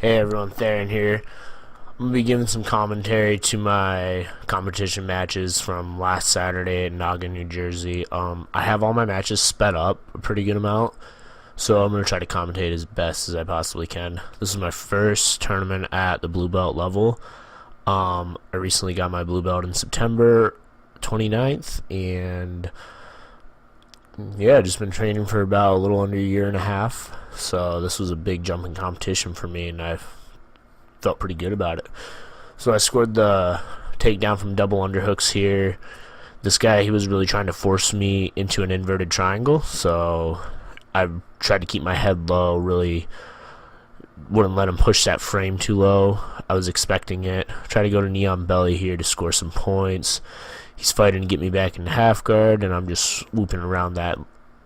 Hey everyone, Theron here. I'm going to be giving some commentary to my competition matches from last Saturday at Naga, New Jersey. I have all my matches sped up a pretty good amount, so I'm going to try to commentate as best as I possibly can. This is my first tournament at the blue belt level. I recently got my blue belt in September 29th, and yeah, just been training for about a little under a year and a half. So this was a big jump in competition for me, and I felt pretty good about it. So I scored the takedown from double underhooks here. This guy, he was really trying to force me into an inverted triangle, so I tried to keep my head low, really wouldn't let him push that frame too low. I was expecting it. Try to go to knee on belly here to score some points. He's fighting to get me back into half guard, and I'm just looping around that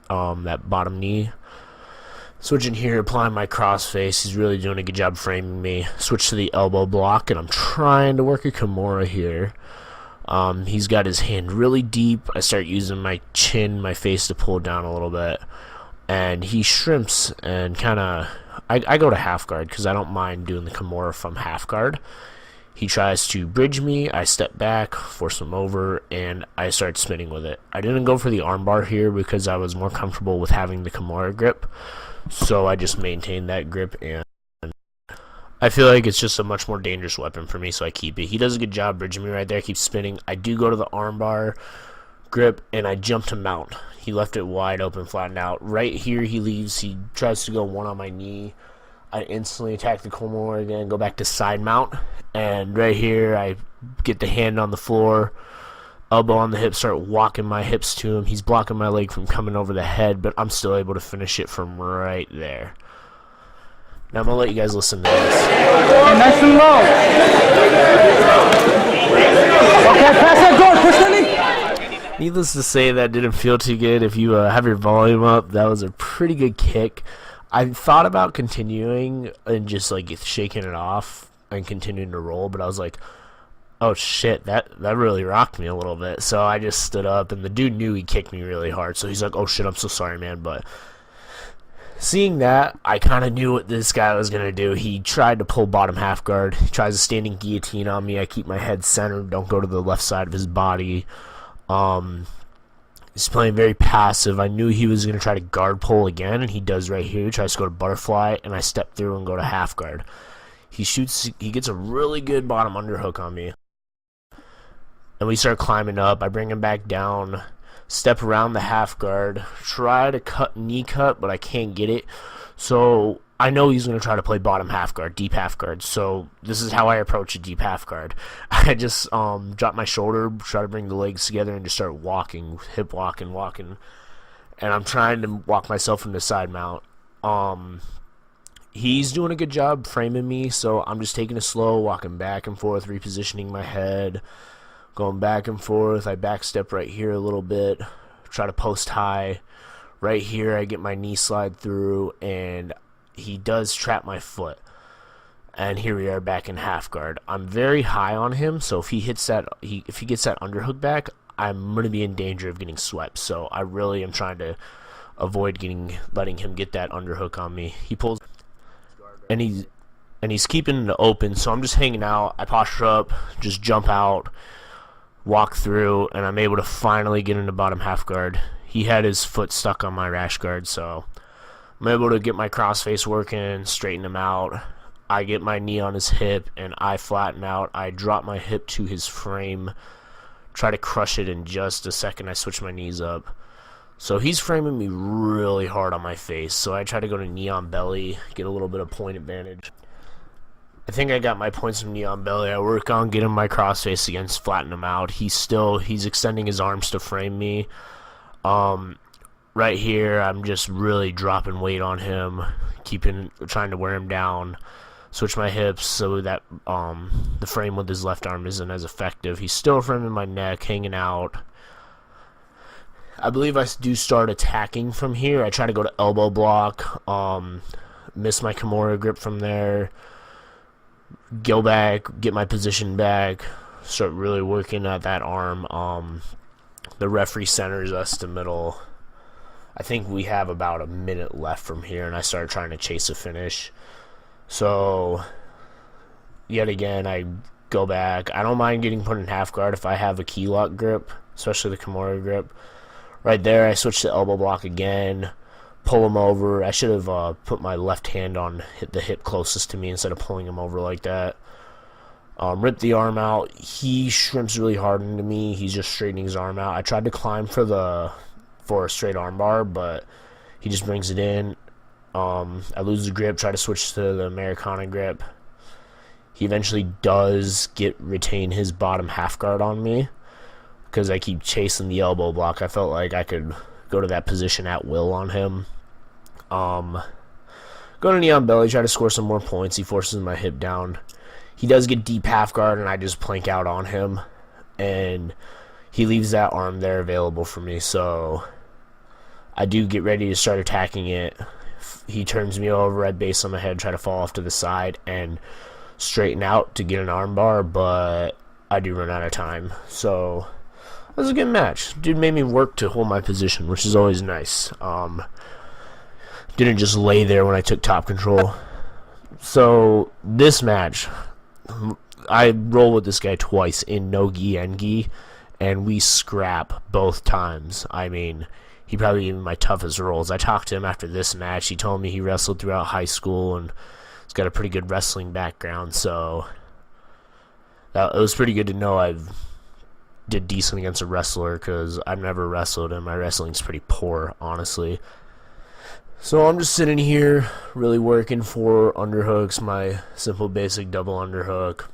bottom knee. Switching here, applying my crossface. He's really doing a good job framing me. Switch to the elbow block, and I'm trying to work a Kimura here. He's got his hand really deep. I start using my chin, my face to pull down a little bit, and he shrimps and kind of. I go to half guard because I don't mind doing the Kimura from half guard. He tries to bridge me, I step back, force him over, and I start spinning with it. I didn't go for the armbar here because I was more comfortable with having the Kimura grip, so I just maintained that grip, and I feel like it's just a much more dangerous weapon for me, so I keep it. He does a good job bridging me right there, keeps spinning. I do go to the armbar grip, and I jump to mount. He left it wide open, flattened out. Right here he leaves, he tries to go one on my knee. I instantly attack the Kimura again, go back to side mount, and right here I get the hand on the floor, elbow on the hip, start walking my hips to him. He's blocking my leg from coming over the head, but I'm still able to finish it from right there. Now I'm going to let you guys listen to this. Nice and low. Okay, pass that door, push the knee. Needless to say, that didn't feel too good. If you have your volume up, that was a pretty good kick. I thought about continuing and just like shaking it off and continuing to roll, but I was like, oh shit, that really rocked me a little bit. So I just stood up, and the dude knew he kicked me really hard, so he's like, oh shit, I'm so sorry, man. But seeing that, I kind of knew what this guy was going to do. He tried to pull bottom half guard. He tries a standing guillotine on me. I keep my head centered, don't go to the left side of his body. He's playing very passive. I knew he was going to try to guard pull again, and he does right here. He tries to go to butterfly, and I step through and go to half guard. He gets a really good bottom underhook on me. And we start climbing up. I bring him back down, step around the half guard, try to knee cut, but I can't get it. So I know he's going to try to play bottom half guard, deep half guard. So this is how I approach a deep half guard. I just drop my shoulder, try to bring the legs together, and just start walking, hip walking. And I'm trying to walk myself into side mount. He's doing a good job framing me, so I'm just taking it slow, walking back and forth, repositioning my head, going back and forth. I back step right here a little bit, try to post high. Right here I get my knee slide through, and he does trap my foot. And here we are back in half guard. I'm very high on him, so if he hits that, if he gets that underhook back, I'm going to be in danger of getting swept. So I really am trying to avoid letting him get that underhook on me. He pulls, and he's keeping it open, so I'm just hanging out. I posture up, just jump out, walk through, and I'm able to finally get into bottom half guard. He had his foot stuck on my rash guard, so I'm able to get my crossface working, straighten him out. I get my knee on his hip, and I flatten out. I drop my hip to his frame, try to crush it in just a second. I switch my knees up. So he's framing me really hard on my face, so I try to go to knee on belly, get a little bit of point advantage. I think I got my points from knee on belly. I work on getting my crossface against, flatten him out. He's extending his arms to frame me. Right here, I'm just really dropping weight on him, trying to wear him down. Switch my hips so that the frame with his left arm isn't as effective. He's still framing my neck, hanging out. I believe I do start attacking from here. I try to go to elbow block, miss my Kimura grip from there, go back, get my position back, start really working at that arm. The referee centers us to middle. I think we have about a minute left from here, and I started trying to chase a finish. So, yet again, I go back. I don't mind getting put in half guard if I have a key lock grip, especially the Kimura grip. Right there, I switch to elbow block again, pull him over. I should have put my left hand on the hip closest to me instead of pulling him over like that. Rip the arm out. He shrimps really hard into me. He's just straightening his arm out. I tried to climb for a straight arm bar, but he just brings it in. I lose the grip, try to switch to the Americana grip. He eventually does retain his bottom half guard on me because I keep chasing the elbow block. I felt like I could go to that position at will on him. Go to knee on belly, try to score some more points. He forces my hip down. He does get deep half guard, and I just plank out on him. And he leaves that arm there available for me, so I do get ready to start attacking it. He turns me over, I base on my head, try to fall off to the side, and straighten out to get an arm bar, but I do run out of time. So it was a good match. Dude made me work to hold my position, which is always nice. Didn't just lay there when I took top control. So this match, I roll with this guy twice in no gi and gi, and we scrap both times. I mean, he probably gave me my toughest rolls. I talked to him after this match. He told me he wrestled throughout high school and he's got a pretty good wrestling background, so it was pretty good to know I did decent against a wrestler because I've never wrestled and my wrestling's pretty poor, honestly. So I'm just sitting here really working for underhooks, my simple basic double underhook.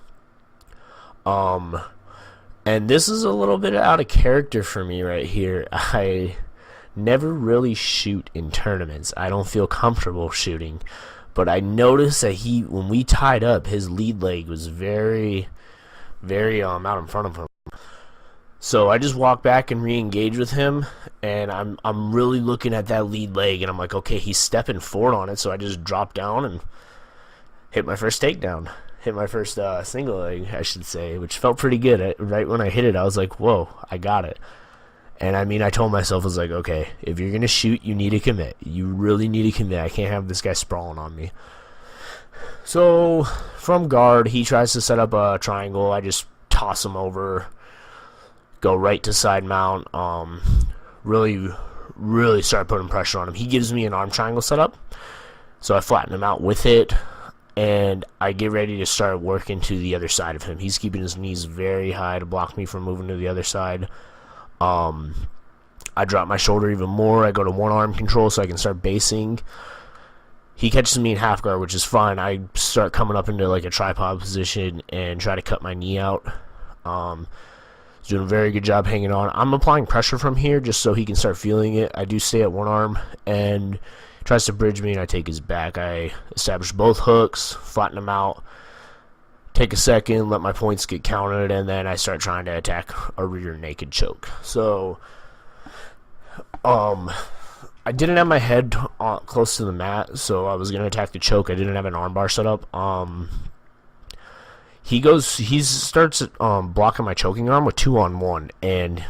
And this is a little bit out of character for me right here. I never really shoot in tournaments. I don't feel comfortable shooting. But I noticed that when we tied up, his lead leg was very, very out in front of him. So I just walk back and re-engage with him, and I'm really looking at that lead leg, and I'm like, okay, he's stepping forward on it, so I just drop down and hit my first takedown. Hit my first single leg, I should say, which felt pretty good. Right when I hit it, I was like, whoa, I got it. And I mean, I told myself, I was like, okay, if you're going to shoot, you need to commit. You really need to commit. I can't have this guy sprawling on me. So from guard, he tries to set up a triangle. I just toss him over, go right to side mount, really start putting pressure on him. He gives me an arm triangle setup, so I flatten him out with it, and I get ready to start working to the other side of him. He's keeping his knees very high to block me from moving to the other side. I drop my shoulder even more. I go to one arm control so I can start basing. He catches me in half guard, which is fine. I start coming up into like a tripod position and try to cut my knee out. He's doing a very good job hanging on. I'm applying pressure from here just so he can start feeling it. I do stay at one arm and tries to bridge me, and I take his back. I establish both hooks, flatten him out, take a second, let my points get counted, and then I start trying to attack a rear naked choke. So, I didn't have my head close to the mat, so I was going to attack the choke. I didn't have an armbar set up. He starts blocking my choking arm with 2-on-1, and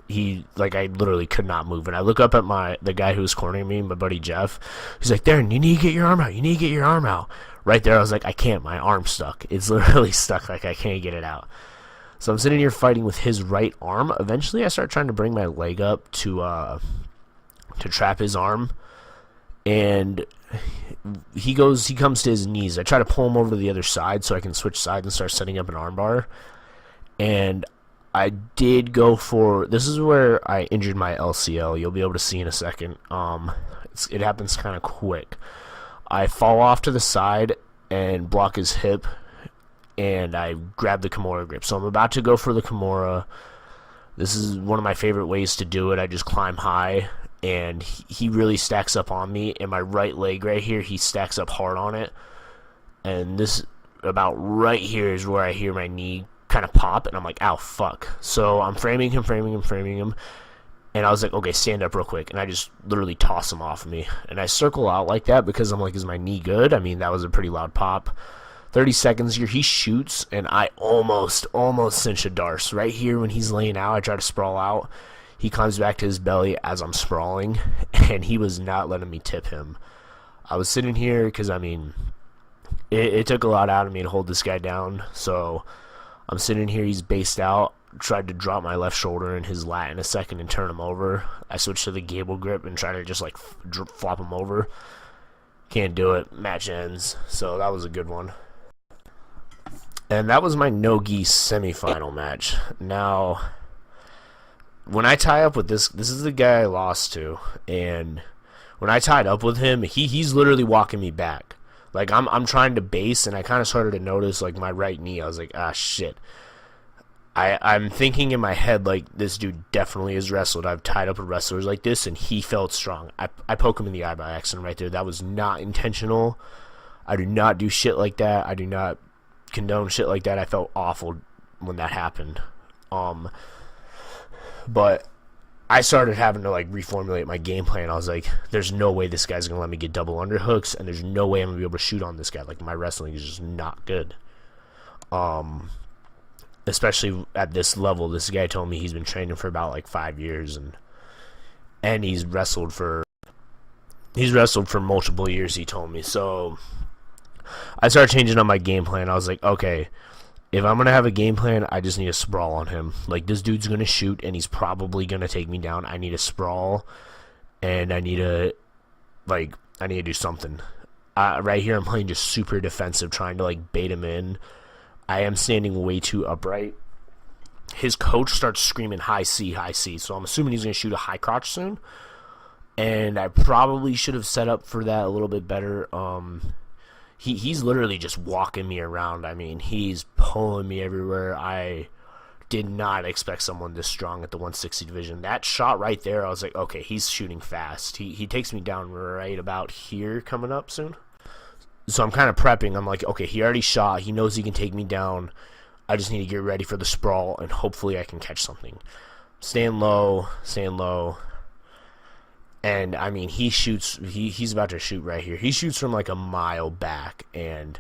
I literally could not move. And I look up at the guy who was cornering me, my buddy Jeff. He's like, Darren, you need to get your arm out. You need to get your arm out. Right there, I was like, I can't. My arm's stuck. It's literally stuck. Like, I can't get it out. So I'm sitting here fighting with his right arm. Eventually, I start trying to bring my leg up to trap his arm, and he comes to his knees. I try to pull him over to the other side so I can switch sides and start setting up an armbar. And I did go for, this is where I injured my LCL. You'll be able to see in a second. It happens kind of quick. I fall off to the side and block his hip, and I grab the Kimura grip. So I'm about to go for the Kimura. This is one of my favorite ways to do it. I just climb high, and he really stacks up on me. And my right leg right here, he stacks up hard on it. And this, about right here, is where I hear my knee kind of pop, and I'm like, ow, fuck. So I'm framing him. And I was like, okay, stand up real quick. And I just literally toss him off of me. And I circle out like that because I'm like, is my knee good? I mean, that was a pretty loud pop. 30 seconds here, he shoots, and I almost cinch a darce. Right here when he's laying out, I try to sprawl out. He climbs back to his belly as I'm sprawling, and he was not letting me tip him. I was sitting here because, I mean, it took a lot out of me to hold this guy down. So I'm sitting here, he's based out. Tried to drop my left shoulder in his lat in a second and turn him over. I switched to the gable grip and tried to just like flop him over. Can't do it. Match ends. So that was a good one. And that was my no-gi semifinal match. Now, when I tie up with this is the guy I lost to, and when I tied up with him, he's literally walking me back. Like I'm trying to base, and I kind of started to notice like my right knee. I was like, ah, shit. I'm thinking in my head, like, this dude definitely has wrestled. I've tied up with wrestlers like this, and he felt strong. I poke him in the eye by accident right there. That was not intentional. I do not do shit like that. I do not condone shit like that. I felt awful when that happened. But I started having to, like, reformulate my game plan. I was like, there's no way this guy's going to let me get double underhooks, and there's no way I'm going to be able to shoot on this guy. Like, my wrestling is just not good. Especially at this level. This guy told me he's been training for about like 5 years, and he's wrestled for multiple years, he told me. So I started changing up my game plan. I was like, okay, if I'm gonna have a game plan, I just need a sprawl on him. Like, this dude's gonna shoot and he's probably gonna take me down. I need a sprawl, and I need to do something. Right here I'm playing just super defensive, trying to like bait him in. I am standing way too upright. His coach starts screaming high C, so I'm assuming he's going to shoot a high crotch soon. And I probably should have set up for that a little bit better. He's literally just walking me around. I mean, he's pulling me everywhere. I did not expect someone this strong at the 160 division. That shot right there, I was like, okay, he's shooting fast. He takes me down right about here coming up soon. So I'm kind of prepping. I'm like, okay, he already shot. He knows he can take me down. I just need to get ready for the sprawl, and hopefully I can catch something. Staying low. And, I mean, he shoots. He's about to shoot right here. He shoots from, like, a mile back, and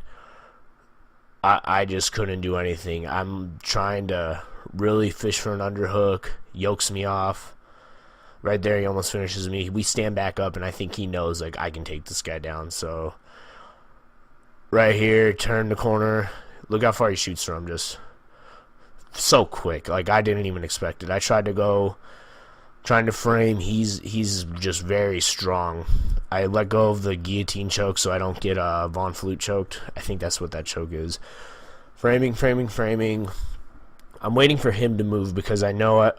I just couldn't do anything. I'm trying to really fish for an underhook. Yokes me off. Right there, he almost finishes me. We stand back up, and I think he knows, like, I can take this guy down, so... Right here, turn the corner. Look how far he shoots from. Just so quick. Like, I didn't even expect it. I tried to go, trying to frame. He's just very strong. I let go of the guillotine choke so I don't get Von Flute choked. I think that's what that choke is. Framing. I'm waiting for him to move because I know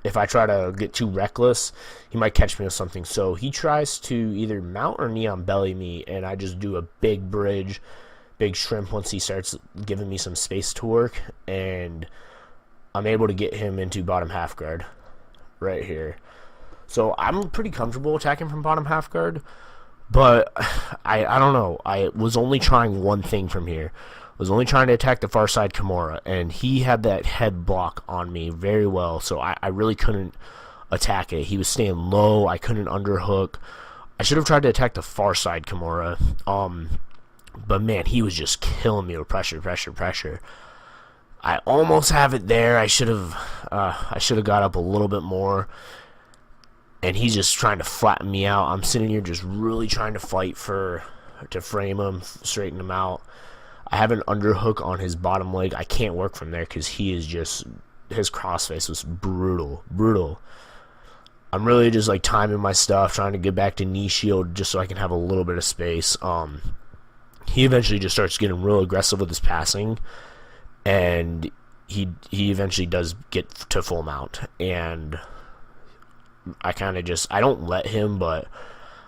if I try to get too reckless, he might catch me with something. So he tries to either mount or knee on belly me, and I just do a big bridge, big shrimp once he starts giving me some space to work, and I'm able to get him into bottom half guard right here. So I'm pretty comfortable attacking from bottom half guard, but I don't know. I was only trying one thing from here. Was only trying to attack the far side Kimura, and he had that head block on me very well, so I really couldn't attack it. He was staying low. I couldn't underhook. I should have tried to attack the far side Kimura, but man, he was just killing me with pressure. I almost have it there. I should have got up a little bit more, and he's just trying to flatten me out. I'm sitting here just really trying to fight to frame him, straighten him out. I have an underhook on his bottom leg. I can't work from there because he is just, his crossface was brutal. I'm really just like timing my stuff, trying to get back to knee shield just so I can have a little bit of space. He eventually just starts getting real aggressive with his passing, and he eventually does get to full mount, and I kind of just, I don't let him, but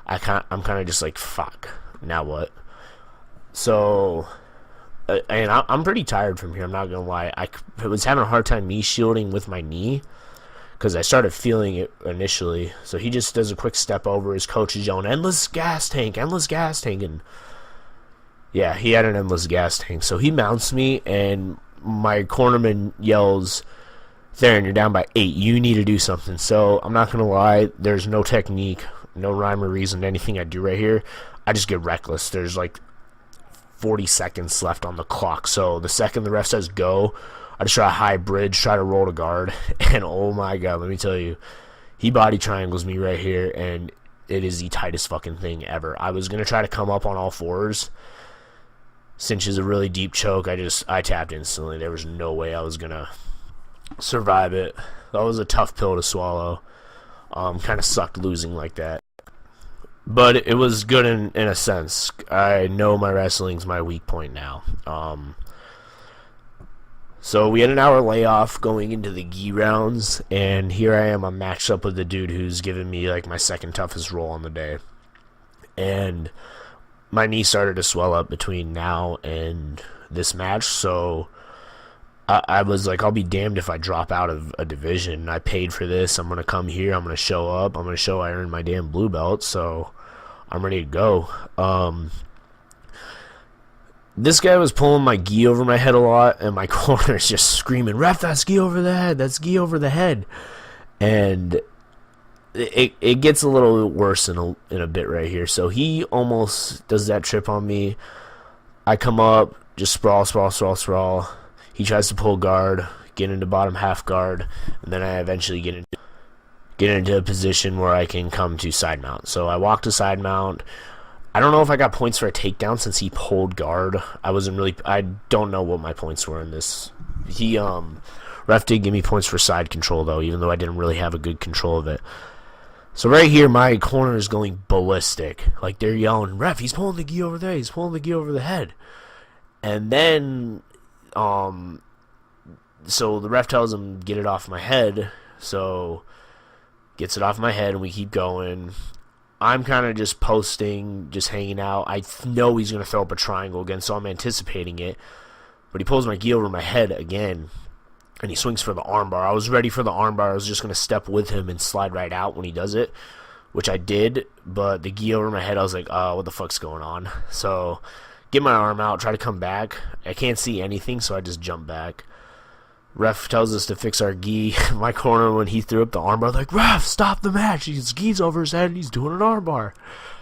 I'm kind of just like, fuck, now what? So... and I'm pretty tired from here, I'm not going to lie. I was having a hard time knee shielding with my knee because I started feeling it initially. So he just does a quick step over. His coach is yelling, endless gas tank. And yeah, he had an endless gas tank. So he mounts me, and my cornerman yells, Theron, you're down by 8. You need to do something. So I'm not going to lie. There's no technique, no rhyme or reason to anything I do right here. I just get reckless. There's like 40 seconds left on the clock, so the second the ref says go, I just try a high bridge, try to roll to guard, and oh my god, let me tell you, he body triangles me right here, and it is the tightest fucking thing ever. I was going to try to come up on all fours, cinches a really deep choke. I tapped instantly. There was no way I was gonna survive it. That was a tough pill to swallow. Kind of sucked losing like that. But it was good in a sense. I know my wrestling's my weak point now. So we had an hour layoff going into the gi rounds, and here I am. I'm matched up with the dude who's given me like my second toughest roll on the day. And my knee started to swell up between now and this match, so I was like, I'll be damned if I drop out of a division. I paid for this. I'm going to come here. I'm going to show up. I'm going to show I earned my damn blue belt, so I'm ready to go. This guy was pulling my gi over my head a lot, and my corner's just screaming, "Ref, that's gi over the head. That's gi over the head." And it gets a little worse in a bit right here. So he almost does that trip on me. I come up, just sprawl. He tries to pull guard, get into bottom half guard, and then I eventually get into a position where I can come to side mount. So I walk to side mount. I don't know if I got points for a takedown since he pulled guard. I don't know what my points were in this. Ref did give me points for side control though, even though I didn't really have a good control of it. So right here, my corner is going ballistic. Like, they're yelling, "Ref, he's pulling the gi over there. He's pulling the gi over the head." And then, so the ref tells him, "Get it off my head." So, gets it off my head, and we keep going. I'm kind of just posting, just hanging out. I know he's going to throw up a triangle again, so I'm anticipating it. But he pulls my gi over my head again, and he swings for the armbar. I was ready for the armbar. I was just going to step with him and slide right out when he does it, which I did. But the gi over my head, I was like, "Oh, what the fuck's going on?" So, get my arm out, try to come back. I can't see anything, so I just jump back. Ref tells us to fix our gi. My corner, when he threw up the armbar, like, "Ref, stop the match. His gi's over his head and he's doing an armbar."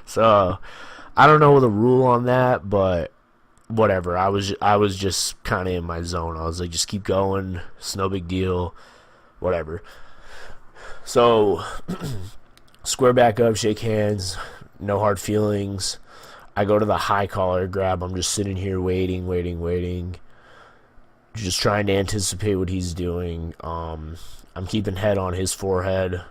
So, I don't know the rule on that, but whatever. I was just kind of in my zone. I was like, just keep going. It's no big deal. Whatever. So, square back up, shake hands. No hard feelings. I go to the high collar grab. I'm just sitting here waiting. Just trying to anticipate what he's doing. I'm keeping head on his forehead.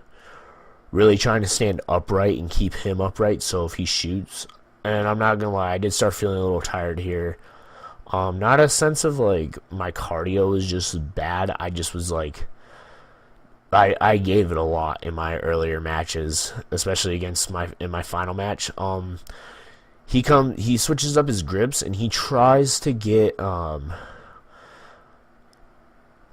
Really trying to stand upright and keep him upright so if he shoots. And I'm not going to lie, I did start feeling a little tired here. Not a sense of like my cardio was just bad. I just was like, I gave it a lot in my earlier matches, especially against in my final match. He switches up his grips and he tries to get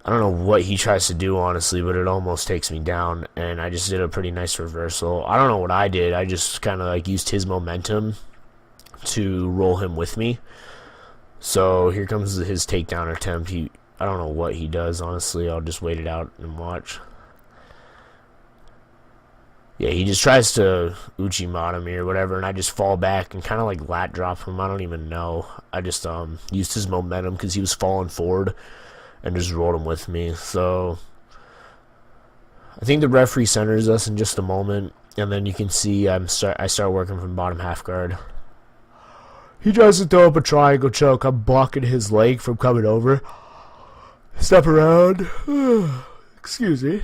I don't know what he tries to do, honestly, but it almost takes me down, and I just did a pretty nice reversal. I don't know what I did. I just kind of like used his momentum to roll him with me. So here comes his takedown attempt. I don't know what he does, honestly. I'll just wait it out and watch. Yeah, he just tries to Uchimata me or whatever, and I just fall back and kind of like lat drop him. I don't even know. I just used his momentum because he was falling forward and just rolled him with me. So I think the referee centers us in just a moment, and then you can see I start working from bottom half guard. He tries to throw up a triangle choke. I'm blocking his leg from coming over. Step around. Excuse me.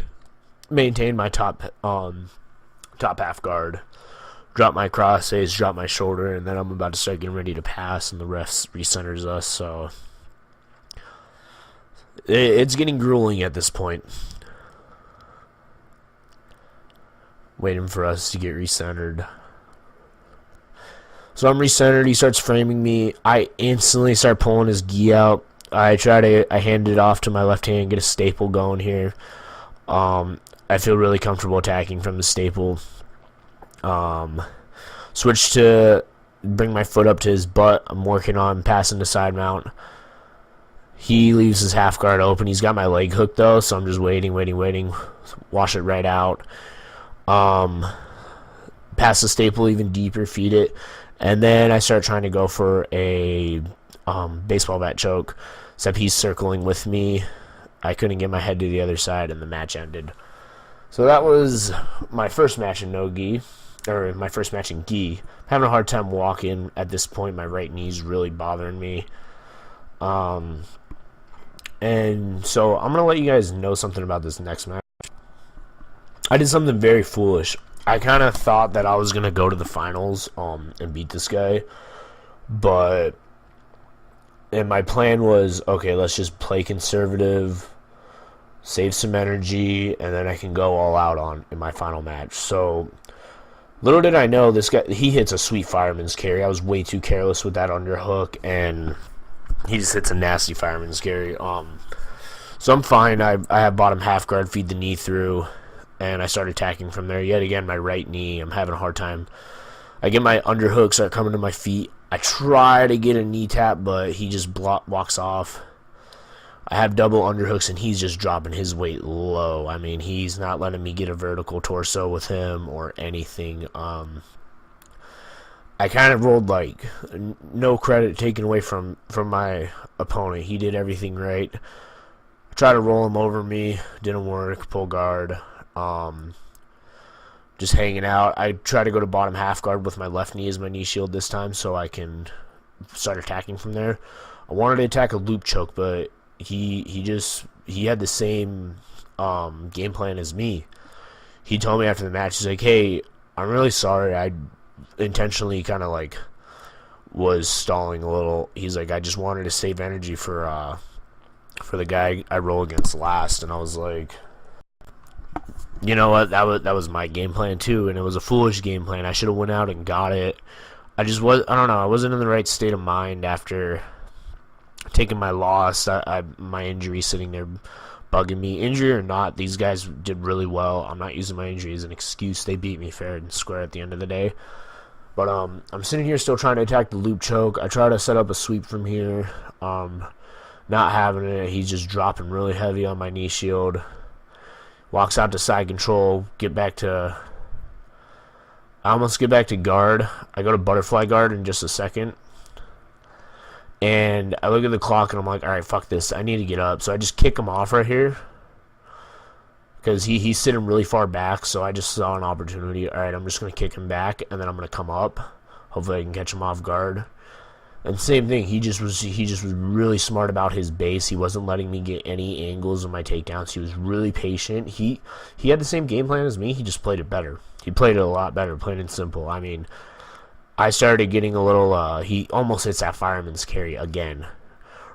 Maintain my top half guard. Drop my cross face, drop my shoulder, and then I'm about to start getting ready to pass, and the ref recenters us, so it's getting grueling at this point. Waiting for us to get recentered. So I'm recentered. He starts framing me. I instantly start pulling his gi out. I hand it off to my left hand, get a staple going here. I feel really comfortable attacking from the staple. Switch to bring my foot up to his butt. I'm working on passing the side mount. He leaves his half guard open. He's got my leg hooked though, so I'm just waiting. Wash it right out. Pass the staple even deeper, feed it, and then I start trying to go for a baseball bat choke. Except he's circling with me. I couldn't get my head to the other side, and the match ended. So that was my first match in no-gi. or my first match in gi. I'm having a hard time walking at this point. My right knee's really bothering me. And so I'm gonna let you guys know something about this next match. I did something very foolish. I kind of thought that I was gonna go to the finals and beat this guy, and my plan was, okay, let's just play conservative, save some energy, and then I can go all out in my final match. So little did I know, this guy, he hits a sweet fireman's carry. I was way too careless with that underhook, and he just hits a nasty fireman's carry. So I'm fine. I have bottom half guard, feed the knee through, and I start attacking from there. Yet again, my right knee, I'm having a hard time. I get my underhooks start coming to my feet. I try to get a knee tap, but he just walks off. I have double underhooks, and he's just dropping his weight low. I mean, he's not letting me get a vertical torso with him or anything. I kind of rolled like no credit taken away from my opponent. He did everything right. I tried to roll him over me, didn't work. Pull guard, just hanging out. I try to go to bottom half guard with my left knee as my knee shield this time, so I can start attacking from there. I wanted to attack a loop choke, but he had the same game plan as me. He told me after the match, he's like, "Hey, I'm really sorry. I intentionally kind of like was stalling a little." He's like, "I just wanted to save energy for the guy I roll against last." And I was like, you know what, that was my game plan too, and it was a foolish game plan. I should have went out and got it. I don't know, I wasn't in the right state of mind after taking my loss. My injury sitting there bugging me. Injury or not, these guys did really well. I'm not using my injury as an excuse. They beat me fair and square at the end of the day. But I'm sitting here still trying to attack the loop choke. I try to set up a sweep from here. Not having it. He's just dropping really heavy on my knee shield. Walks out to side control. I almost get back to guard. I go to butterfly guard in just a second. And I look at the clock and I'm like, alright, fuck this. I need to get up. So I just kick him off right here. Because he's sitting really far back. So I just saw an opportunity. Alright, I'm just going to kick him back. And then I'm going to come up. Hopefully I can catch him off guard. And same thing, he just was really smart about his base. He wasn't letting me get any angles on my takedowns. He was really patient. He had the same game plan as me. He just played it better. He played it a lot better, plain and simple. I mean, I started getting a little. He almost hits that fireman's carry again.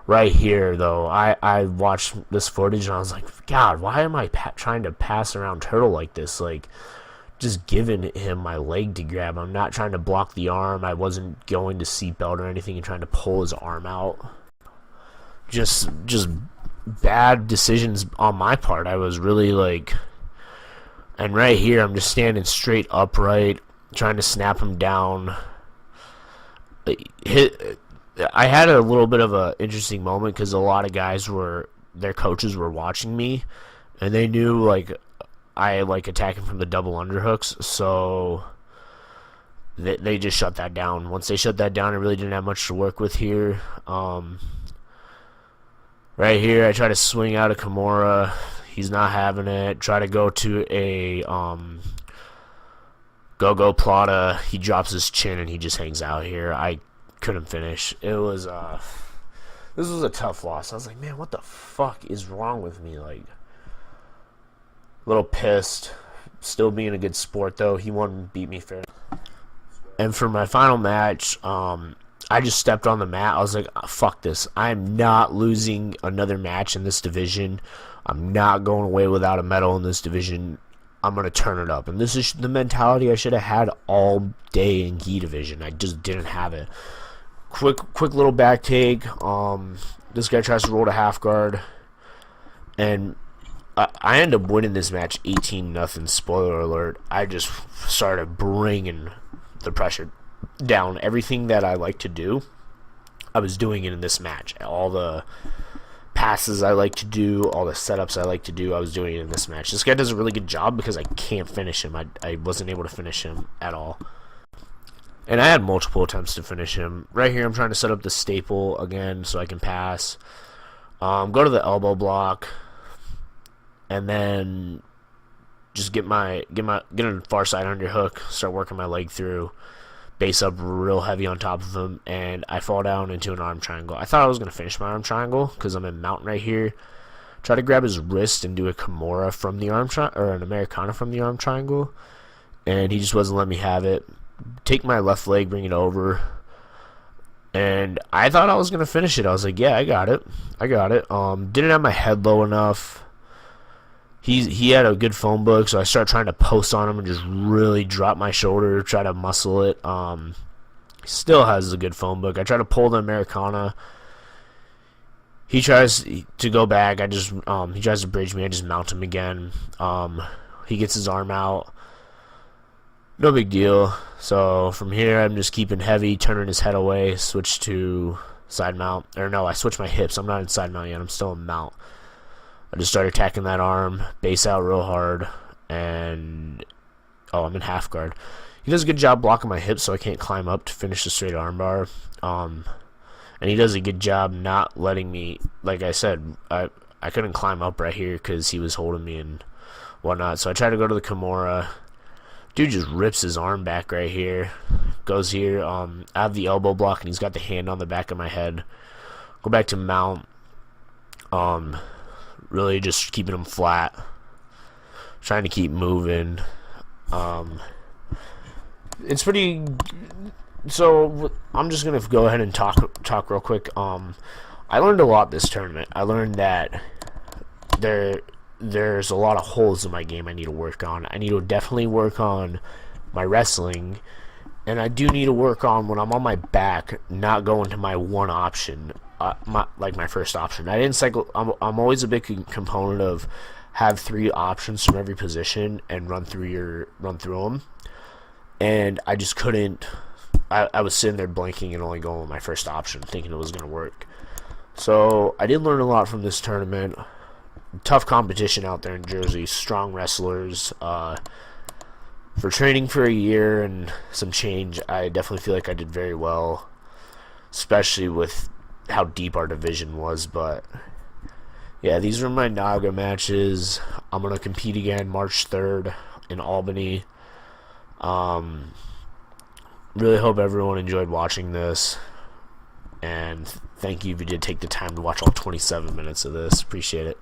Right here, though, I watched this footage and I was like, God, why am I trying to pass around Turtle like this? Like, just giving him my leg to grab. I'm not trying to block the arm. I wasn't going to seatbelt or anything and trying to pull his arm out. Just bad decisions on my part. I was really like, and right here I'm just standing straight upright, trying to snap him down. I had a little bit of an interesting moment because a lot of guys their coaches were watching me, and they knew like I like attacking from the double underhooks, so they just shut that down. Once they shut that down, I really didn't have much to work with here. Right here, I try to swing out a Kimura. He's not having it. Try to go to a go Plata. He drops his chin and he just hangs out here. I couldn't finish. It was this was a tough loss. I was like, man, what the fuck is wrong with me? Like, a little pissed. Still being a good sport though. He won and beat me fair. And for my final match, I just stepped on the mat. I was like, oh, fuck this. I'm not losing another match in this division. I'm not going away without a medal in this division. I'm going to turn it up. And this is the mentality I should have had all day in gi division. I just didn't have it. Quick little back take. This guy tries to roll to half guard. And I end up winning this match 18-0. Spoiler alert. I just started bringing the pressure down. Everything that I like to do, I was doing it in this match. All the passes I like to do, all the setups I like to do, I was doing it in this match. This guy does a really good job because I can't finish him. I wasn't able to finish him at all. And I had multiple attempts to finish him. Right here, I'm trying to set up the staple again so I can pass. Go to the elbow block. And then just get on the far side underhook, start working my leg through, base up real heavy on top of him, and I fall down into an arm triangle. I thought I was going to finish my arm triangle because I'm in mount right here. Try to grab his wrist and do a Kimura from the arm or an Americana from the arm triangle, and he just wasn't letting me have it. Take my left leg, bring it over, and I thought I was going to finish it. I was like, yeah, I got it. Didn't have my head low enough. He had a good phone book, so I started trying to post on him and just really drop my shoulder, try to muscle it. He still has a good phone book. I try to pull the Americana. He tries to go back. He tries to bridge me. I just mount him again. He gets his arm out. No big deal. So from here, I'm just keeping heavy, turning his head away, switch to side mount. Or no, I switch my hips. I'm not in side mount yet. I'm still in mount. I just started attacking that arm, base out real hard, and I'm in half guard. He does a good job blocking my hips so I can't climb up to finish the straight arm bar. And he does a good job not letting me, like I said, I couldn't climb up right here because he was holding me and whatnot. So I tried to go to the Kimura. Dude just rips his arm back right here. Goes here. I have the elbow block and he's got the hand on the back of my head. Go back to mount. Really just keeping him flat. Trying to keep moving. It's pretty... So I'm just gonna go ahead and talk real quick. I learned a lot this tournament. I learned that there's a lot of holes in my game I need to work on. I need to definitely work on my wrestling, and I do need to work on when I'm on my back, not going to my one option, my first option. I didn't cycle. I'm always a big component of have 3 options from every position and run through them, and I just couldn't. I was sitting there blinking and only going with my first option, thinking it was going to work. So I did learn a lot from this tournament. Tough competition out there in Jersey. Strong wrestlers. For training for a year and some change, I definitely feel like I did very well, especially with how deep our division was. But yeah, these are my Naga matches. I'm going to compete again March 3rd in Albany. Really hope everyone enjoyed watching this, and thank you if you did take the time to watch all 27 minutes of this. Appreciate it.